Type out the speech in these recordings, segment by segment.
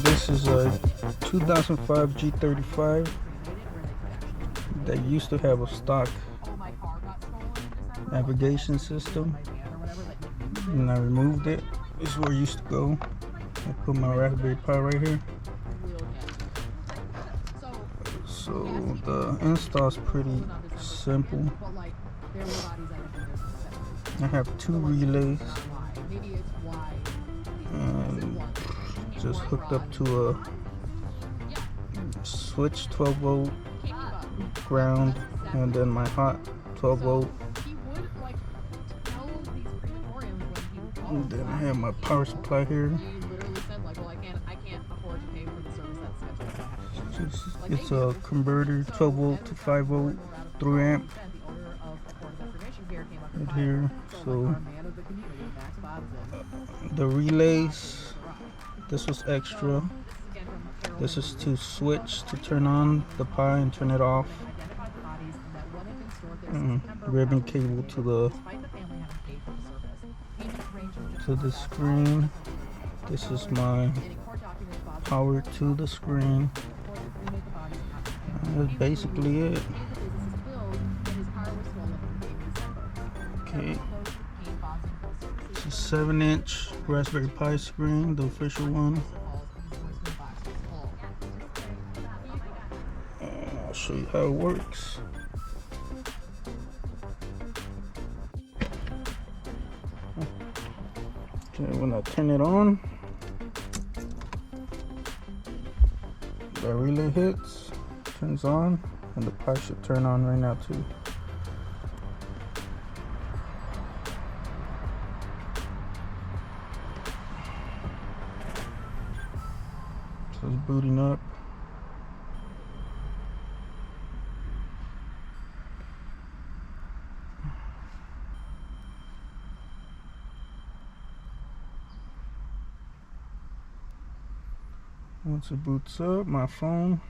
This is a 2005 G35 that used to have a stock navigation system, and I removed it. This is where it used to go. I put my Raspberry Pi right here. So the install is pretty simple. I have two relays and just hooked up to a switch 12 volt ground, and then my hot 12 volt, and then I have my power supply here. It's a converter, 12 volt to 5 volt, 3 amp right here. So the relays, this was extra. This is to switch to turn on the Pi and turn it off. Ribbon cable to the screen. This is my power to the screen. That's basically it. Okay. It's a 7-inch Raspberry Pi screen, the official one. I'll show you how it works. Okay, when I turn it on, the relay hits, turns on, and the Pi should turn on right now too. So it's booting up. Once it boots up, my phone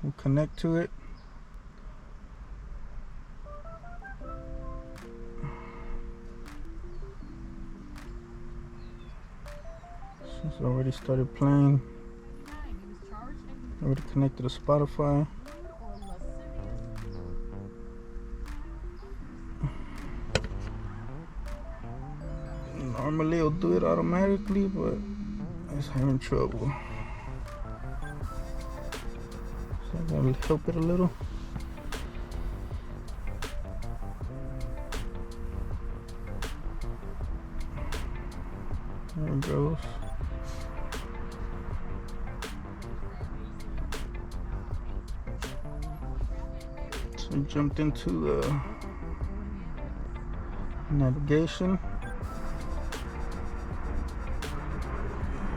will connect to it. It's already started playing. Already connected to Spotify. Normally it'll do it automatically, but it's having trouble. So I gotta help it a little. There it goes. So I jumped into the navigation.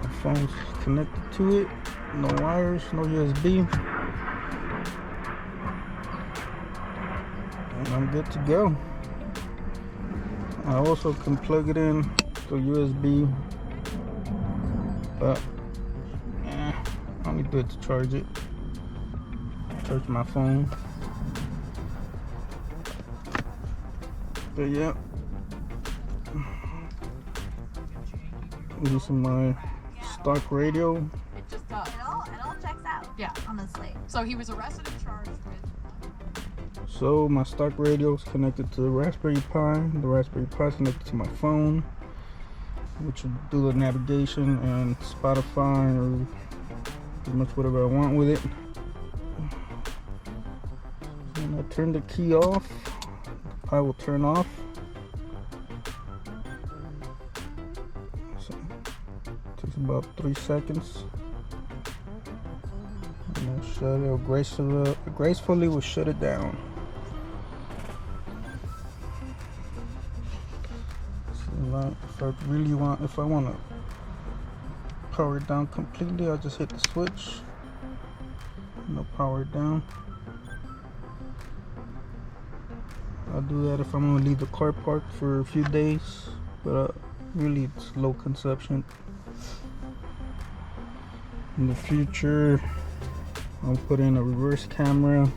My phone's connected to it. No wires, no USB. And I'm good to go. I also can plug it in to USB, but I only do it to charge it. Charge my phone. But yeah, using my stock radio. It just does. It all checks out. Yeah. Honestly. So he was arrested and charged with. So my stock radio is connected to the Raspberry Pi. The Raspberry Pi is connected to my phone, which will do the navigation and Spotify or pretty much whatever I want with it. When I turn the key off, the Pi will turn off. takes about 3 seconds. And then shut it, or gracefully will shut it down. So if I want to power it down completely, I'll just hit the switch and I'll power it down. I'll do that if I'm going to leave the car parked for a few days, but really it's low consumption. In the future, I'll put in a reverse camera,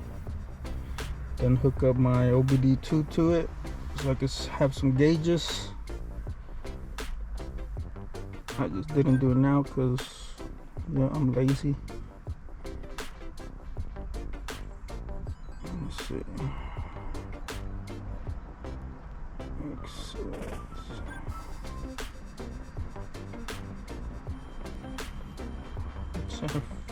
then hook up my OBD2 to it so I can have some gauges. I just didn't do it now because I'm lazy. Let me see. So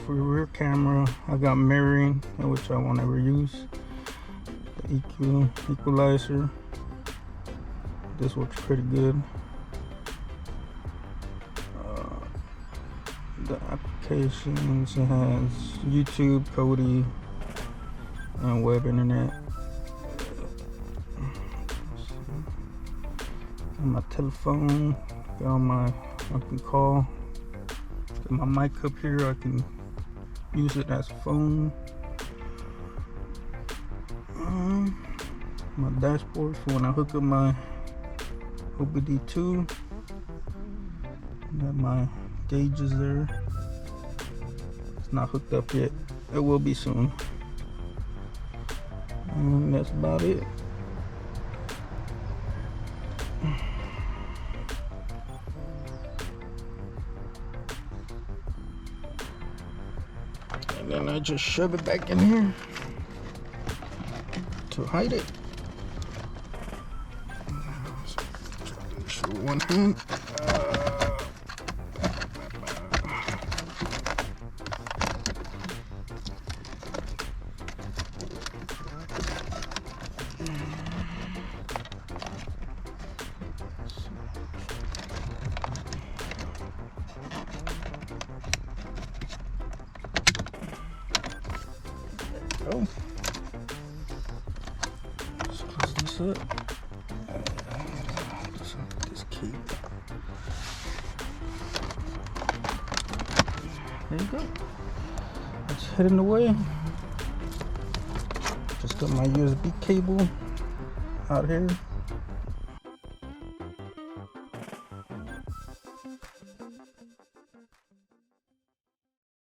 for rear camera, I got mirroring, which I won't ever use. The EQ equalizer. This works pretty good. The applications, it has YouTube, Kodi, and web internet. On my telephone, got on I can call. Got my mic up here, I can use it as a phone. My dashboard for when I hook up my OBD2. Got my gauges there. It's not hooked up yet. It will be soon. And that's about it. And then I just shove it back in here to hide it. Show one hand. Go. Let's close this up. This key. There you go. It's hidden away. Just got my USB cable out here.